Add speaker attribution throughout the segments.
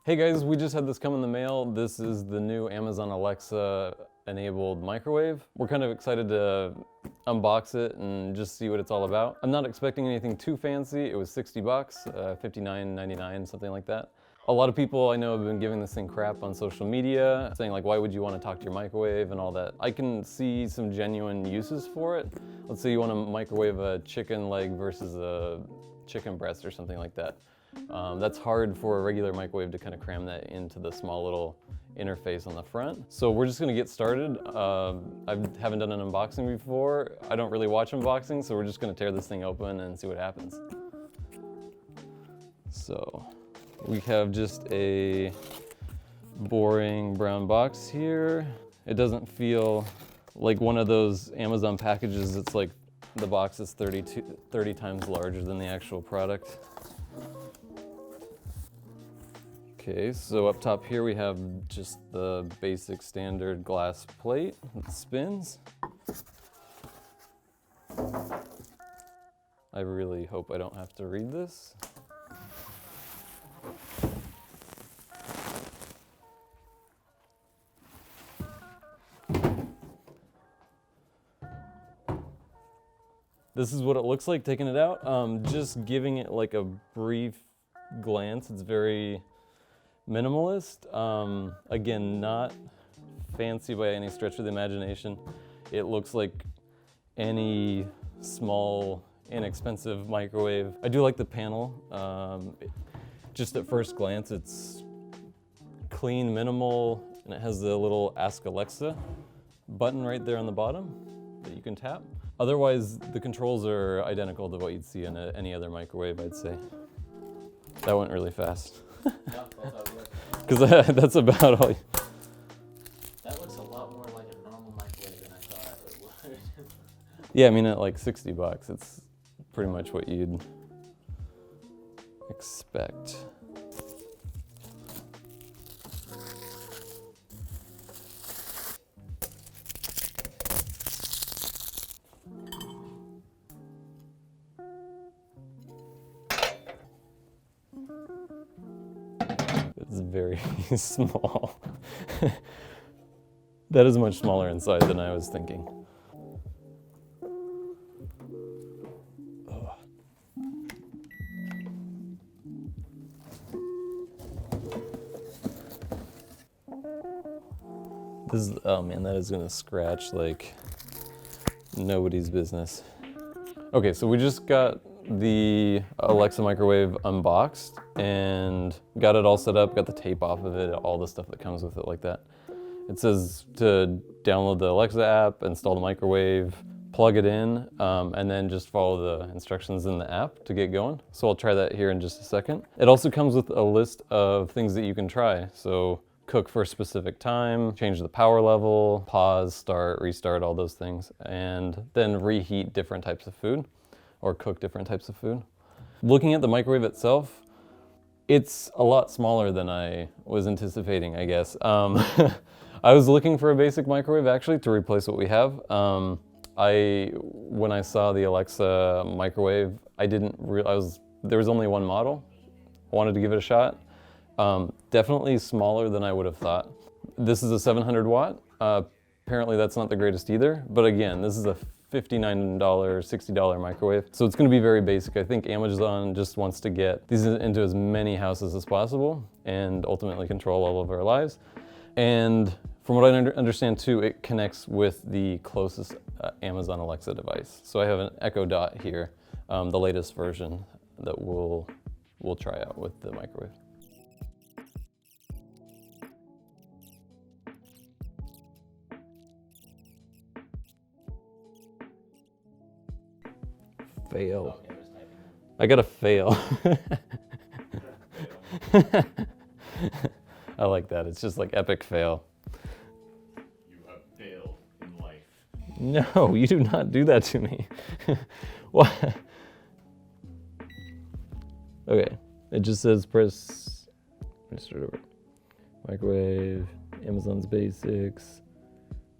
Speaker 1: Hey guys, we just had this come in the mail. This is the new Amazon Alexa enabled microwave. We're kind of excited to unbox it and just see what it's all about. I'm not expecting anything too fancy. It was 60 bucks, $59.99, something like that. A lot of people I know have been giving this thing crap on social media, saying like, why would you want to talk to your microwave and all that. I can see some genuine uses for it. Let's say you want to microwave a chicken leg versus a chicken breast or something like that. That's hard for a regular microwave to kind of cram that into the small little interface on the front. So we're just gonna get started. I haven't done an unboxing before. I don't really watch unboxings, so we're just gonna tear this thing open and see what happens. So we have just a boring brown box here. It doesn't feel like one of those Amazon packages. It's like the box is 30 times larger than the actual product. Okay, so up top here we have just the basic standard glass plate that spins. I really hope I don't have to read this. This is what it looks like taking it out. Just giving it like a brief glance, it's very minimalist. Again, not fancy by any stretch of the imagination. It looks like any small, inexpensive microwave. I do like the panel. Just at first glance, it's clean, minimal, and it has the little Ask Alexa button right there on the bottom that you can tap. Otherwise, the controls are identical to what you'd see in any other microwave, I'd say. That went really fast. Because that's about all.
Speaker 2: That looks a lot more like a normal microwave than I thought it would.
Speaker 1: Yeah, I mean at like 60 bucks, it's pretty much what you'd expect. It's very small. That is much smaller inside than I was thinking. Ugh. This is, oh man, that is gonna scratch like nobody's business. Okay, so we just got the Alexa microwave unboxed and got it all set up, got the tape off of it, all the stuff that comes with it like that. It says to download the Alexa app, install the microwave, plug it in, and then just follow the instructions in the app to get going. So I'll try that here in just a second. It also comes with a list of things that you can try. So cook for a specific time, change the power level, pause, start, restart, all those things, and then reheat different types of food or cook different types of food. Looking at the microwave itself, it's a lot smaller than I was anticipating, I guess. I was looking for a basic microwave actually to replace what we have. When I saw the Alexa microwave, I didn't realize there was only one model. I wanted to give it a shot. Definitely smaller than I would have thought. This is a 700 watt. Apparently that's not the greatest either, but again, this is a $59, $60 microwave. So it's gonna be very basic. I think Amazon just wants to get these into as many houses as possible and ultimately control all of our lives. And from what I understand too, it connects with the closest Amazon Alexa device. So I have an Echo Dot here, the latest version that we'll try out with the microwave. Fail.
Speaker 2: Okay, I was typing.
Speaker 1: I got a fail. I like that. It's just like epic fail.
Speaker 2: You have failed in life.
Speaker 1: No, you do not do that to me. What? Okay, it just says press, start over. Microwave, Amazon's basics.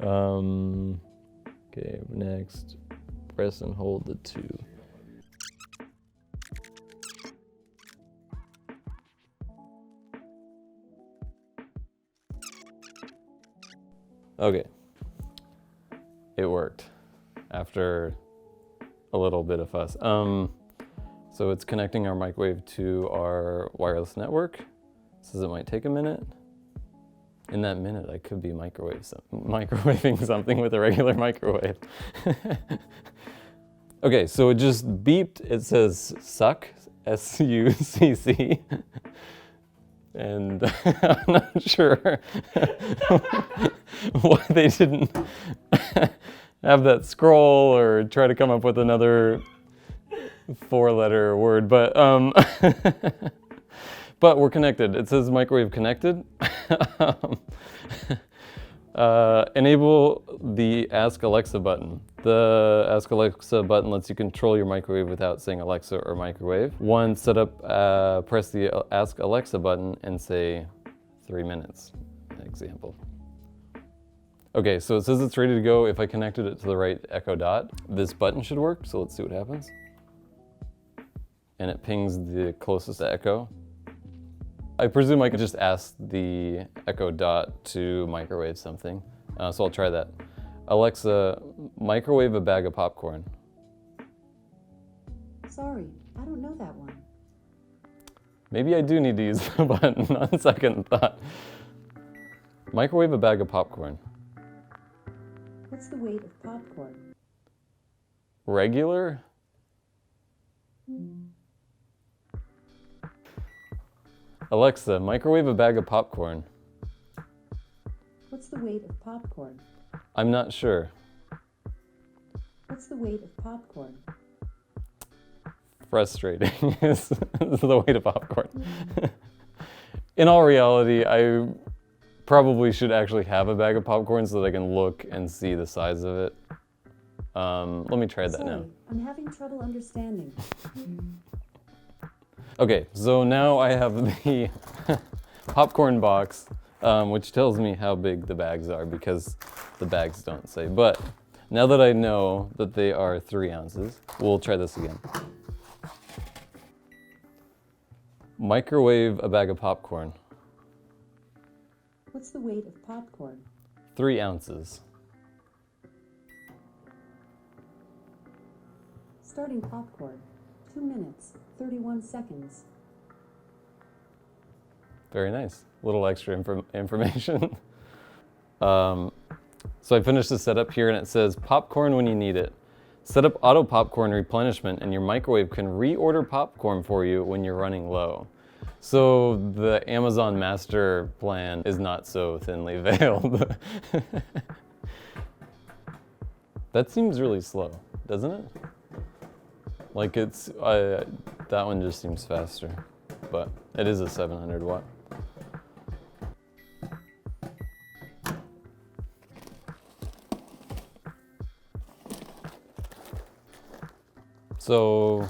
Speaker 1: Okay, next, press and hold the 2. Okay. It worked after a little bit of fuss. So it's connecting our microwave to our wireless network. Says it might take a minute. In that minute, I could be microwaving something with a regular microwave. Okay, so it just beeped. It says suck, S-U-C-C. And I'm not sure why they didn't have that scroll or try to come up with another 4-letter word, but but we're connected. It says microwave connected. Enable the Ask Alexa button. The Ask Alexa button lets you control your microwave without saying Alexa or microwave. Once set up, press the Ask Alexa button and say 3 minutes, example. Okay, so it says it's ready to go. If I connected it to the right Echo Dot, this button should work, so let's see what happens. And it pings the closest Echo. I presume I could just ask the Echo Dot to microwave something, so I'll try that. Alexa, microwave a bag of popcorn.
Speaker 3: Sorry, I don't know that one.
Speaker 1: Maybe I do need to use the button on second thought. Microwave a bag of popcorn.
Speaker 3: What's the weight of popcorn?
Speaker 1: Regular? Alexa, microwave a bag of popcorn.
Speaker 3: What's the weight of popcorn?
Speaker 1: I'm not sure.
Speaker 3: What's the weight of popcorn?
Speaker 1: Frustrating is the weight of popcorn. In all reality, I probably should actually have a bag of popcorn so that I can look and see the size of it. Let me try that now.
Speaker 3: Sorry, I'm having trouble understanding.
Speaker 1: Okay, so now I have the popcorn box, which tells me how big the bags are because the bags don't say. But now that I know that they are 3 ounces, we'll try this again. Microwave a bag of popcorn.
Speaker 3: What's the weight of popcorn?
Speaker 1: 3 ounces.
Speaker 3: Starting popcorn. 2 minutes, 31 seconds.
Speaker 1: Very nice. A little extra information. So I finished the setup here and it says popcorn when you need it. Set up auto popcorn replenishment and your microwave can reorder popcorn for you when you're running low. So the Amazon Master Plan is not so thinly veiled. That seems really slow, doesn't it? Like that one just seems faster, but it is a 700 watt. So,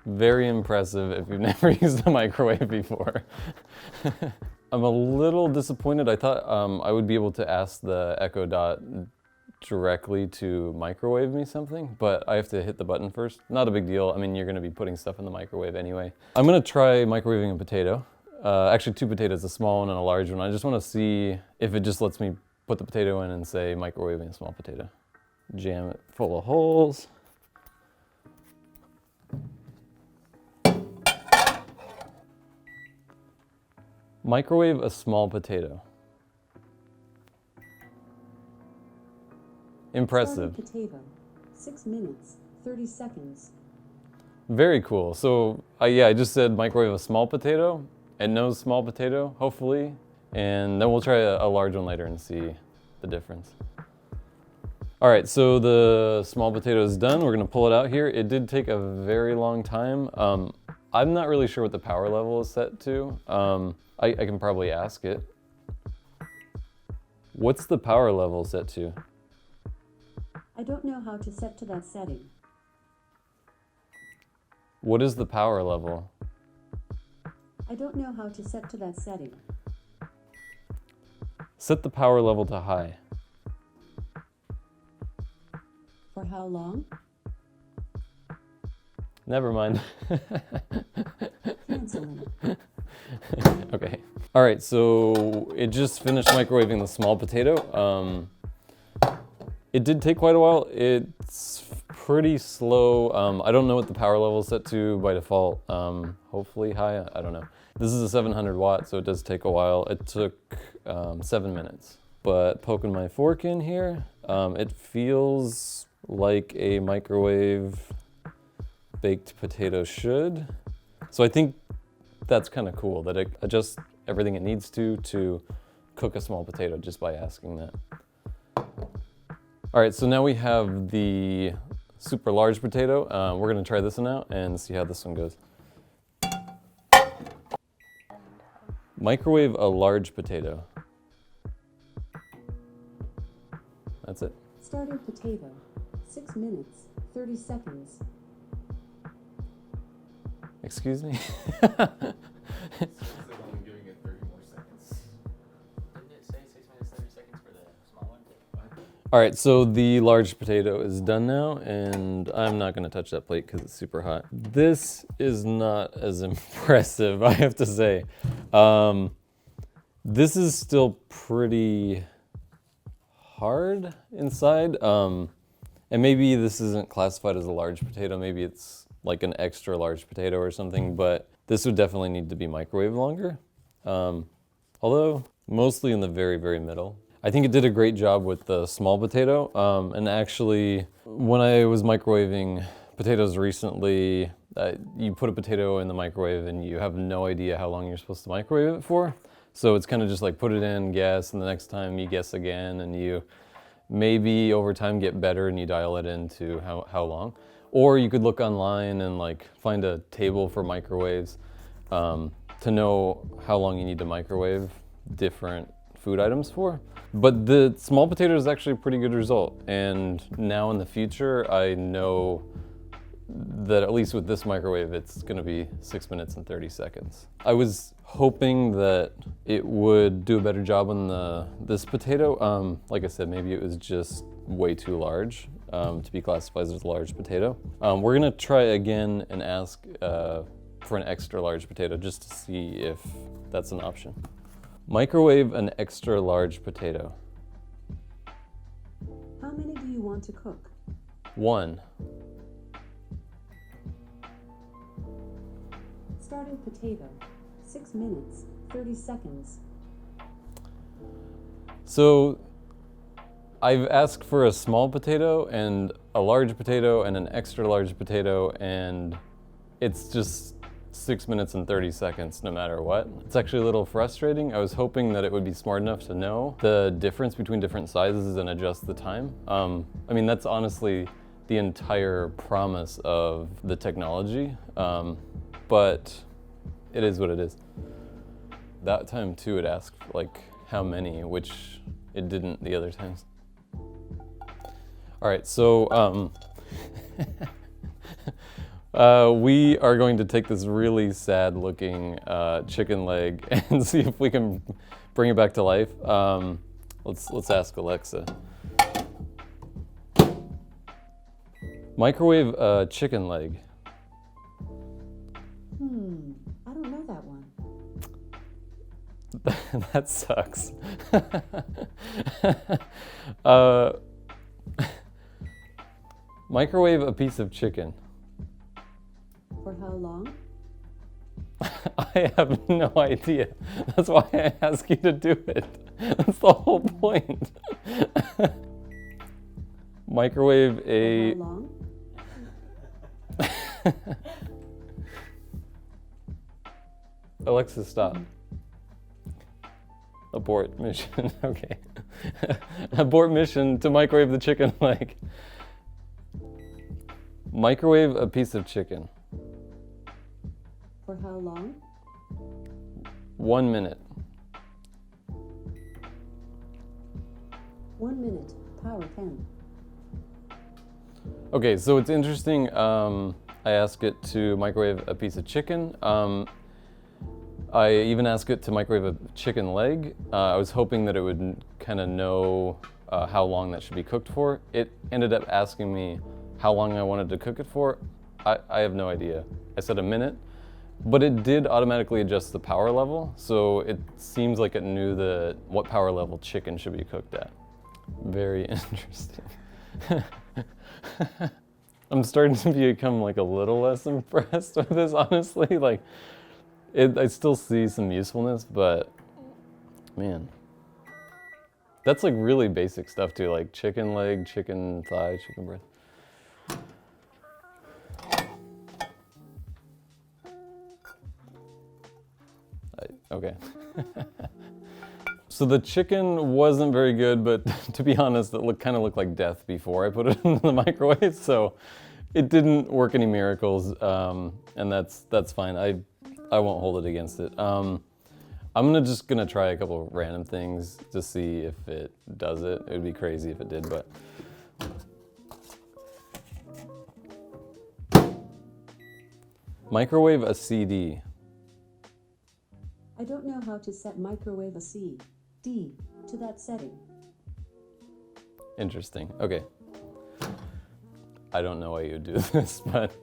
Speaker 1: very impressive if you've never used a microwave before. I'm a little disappointed. I thought I would be able to ask the Echo Dot directly to microwave me something, but I have to hit the button first. Not a big deal. I mean, you're gonna be putting stuff in the microwave anyway. I'm gonna try microwaving a potato. Actually 2 potatoes, a small one and a large one. I just wanna see if it just lets me put the potato in and say microwaving a small potato. Jam it full of holes. Microwave a small potato. Impressive.
Speaker 3: Starting potato. 6 minutes, 30 seconds.
Speaker 1: Very cool. So yeah, I just said microwave a small potato. It knows small potato, hopefully. And then we'll try a large one later and see the difference. All right, so the small potato is done. We're gonna pull it out here. It did take a very long time. I'm not really sure what the power level is set to. I can probably ask it. What's the power level set to?
Speaker 3: I don't know how to set to that setting.
Speaker 1: What is the power level?
Speaker 3: I don't know how to set to that setting.
Speaker 1: Set the power level to high.
Speaker 3: For how long?
Speaker 1: Never mind.
Speaker 3: Canceling.
Speaker 1: Okay. All right, so it just finished microwaving the small potato. It did take quite a while. It's pretty slow. I don't know what the power level is set to by default. Hopefully high, I don't know. This is a 700 watt, so it does take a while. It took 7 minutes. But poking my fork in here, it feels like a microwave baked potato should. So I think that's kind of cool that it adjusts everything it needs to cook a small potato just by asking that. All right, so now we have the super large potato. We're gonna try this one out and see how this one goes. Microwave a large potato. That's it.
Speaker 3: Starting potato. 6 minutes, 30 seconds.
Speaker 1: Excuse me?
Speaker 2: I'm giving it 30 more seconds. Didn't it say 6 minutes 30 seconds for the small one?
Speaker 1: All right, so the large potato is done now, and I'm not gonna touch that plate because it's super hot. This is not as impressive, I have to say. This is still pretty hard inside, and maybe this isn't classified as a large potato, maybe it's like an extra large potato or something, but this would definitely need to be microwaved longer. Although mostly in the very, very middle. I think it did a great job with the small potato, and actually when I was microwaving potatoes recently, you put a potato in the microwave and you have no idea how long you're supposed to microwave it for. So it's kind of just like put it in, guess, and the next time you guess again, and you maybe over time get better and you dial it into how long. Or you could look online and like find a table for microwaves to know how long you need to microwave different food items for. But the small potato is actually a pretty good result. And now in the future, I know that at least with this microwave, it's gonna be 6 minutes and 30 seconds. I was hoping that it would do a better job on this potato. Like I said, maybe it was just way too large to be classified as a large potato. We're gonna try again and ask for an extra large potato just to see if that's an option. Microwave an extra large potato.
Speaker 3: How many do you want to cook?
Speaker 1: 1.
Speaker 3: Starting potato. 6 minutes, 30 seconds.
Speaker 1: So I've asked for a small potato and a large potato and an extra large potato, and it's just 6 minutes and 30 seconds no matter what. It's actually a little frustrating. I was hoping that it would be smart enough to know the difference between different sizes and adjust the time. I mean, that's honestly the entire promise of the technology, but it is what it is. That time too, it asked like how many, which it didn't the other times. All right, so we are going to take this really sad looking chicken leg and see if we can bring it back to life. Let's ask Alexa. Microwave a chicken leg.
Speaker 3: I don't know that one.
Speaker 1: That sucks. Microwave a piece of chicken.
Speaker 3: For how long?
Speaker 1: I have no idea. That's why I ask you to do it. That's the whole point. Microwave a...
Speaker 3: For how long?
Speaker 1: Alexa, stop. Abort mission. Okay. Abort mission to microwave the chicken leg. Microwave a piece of chicken.
Speaker 3: For how long?
Speaker 1: 1 minute.
Speaker 3: 1 minute. Power 10.
Speaker 1: Okay, so it's interesting. I ask it to microwave a piece of chicken. I even asked it to microwave a chicken leg. I was hoping that it would kind of know how long that should be cooked for. It ended up asking me how long I wanted to cook it for. I have no idea. I said a minute, but it did automatically adjust the power level, so it seems like it knew what power level chicken should be cooked at. Very interesting. I'm starting to become like a little less impressed with this, honestly. Like, I still see some usefulness, but man. That's like really basic stuff too, like chicken leg, chicken thigh, chicken breast. Okay. So the chicken wasn't very good, but to be honest, it kind of looked like death before I put it in the microwave, so it didn't work any miracles, and that's fine. I won't hold it against it. I'm just gonna try a couple of random things to see if it does it. It would be crazy if it did, but. Microwave a CD.
Speaker 3: I don't know how to set microwave a CD to that setting.
Speaker 1: Interesting. Okay. I don't know why you would do this, but.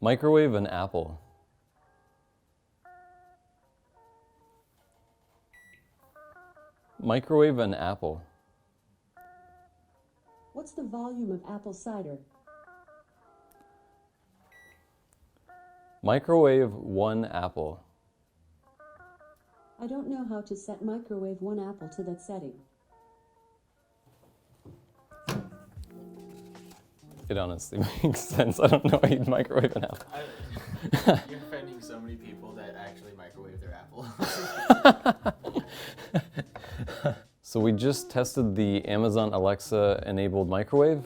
Speaker 1: Microwave an apple. Microwave an apple.
Speaker 3: What's the volume of apple cider?
Speaker 1: Microwave one apple.
Speaker 3: I don't know how to set microwave one apple to that setting.
Speaker 1: It honestly makes sense. I don't know why you'd microwave an apple.
Speaker 2: You're offending so many people that actually microwave their apple.
Speaker 1: So we just tested the Amazon Alexa enabled microwave.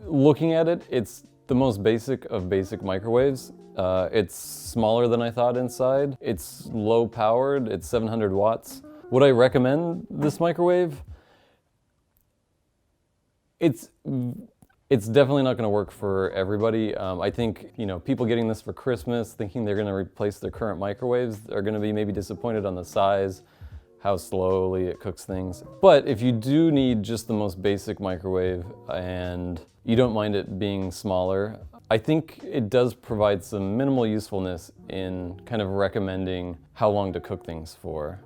Speaker 1: Looking at it, it's the most basic of basic microwaves. It's smaller than I thought inside. It's low powered, it's 700 watts. Would I recommend this microwave? It's definitely not gonna work for everybody. I think, people getting this for Christmas, thinking they're gonna replace their current microwaves, are gonna be maybe disappointed on the size, how slowly it cooks things. But if you do need just the most basic microwave and you don't mind it being smaller, I think it does provide some minimal usefulness in kind of recommending how long to cook things for.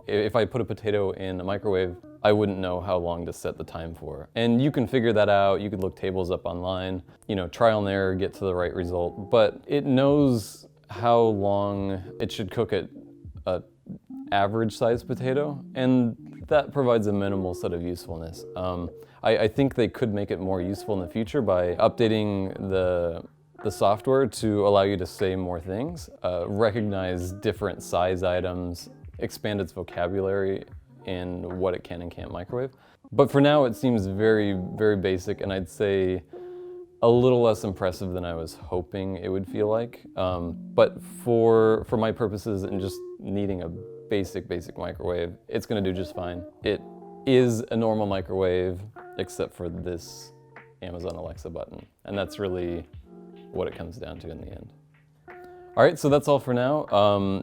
Speaker 1: If I put a potato in a microwave, I wouldn't know how long to set the time for. And you can figure that out. You could look tables up online, trial and error, get to the right result. But it knows how long it should cook at an average sized potato, and that provides a minimal set of usefulness. I think they could make it more useful in the future by updating the software to allow you to say more things, recognize different size items, expand its vocabulary in what it can and can't microwave. But for now, it seems very, very basic, and I'd say a little less impressive than I was hoping it would feel like. But for my purposes and just needing a basic microwave, it's gonna do just fine. It is a normal microwave, except for this Amazon Alexa button. And that's really what it comes down to in the end. All right, so that's all for now.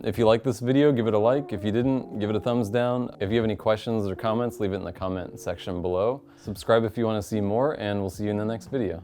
Speaker 1: If you like this video, give it a like. If you didn't, give it a thumbs down. If you have any questions or comments, leave it in the comment section below. Subscribe if you want to see more, and we'll see you in the next video.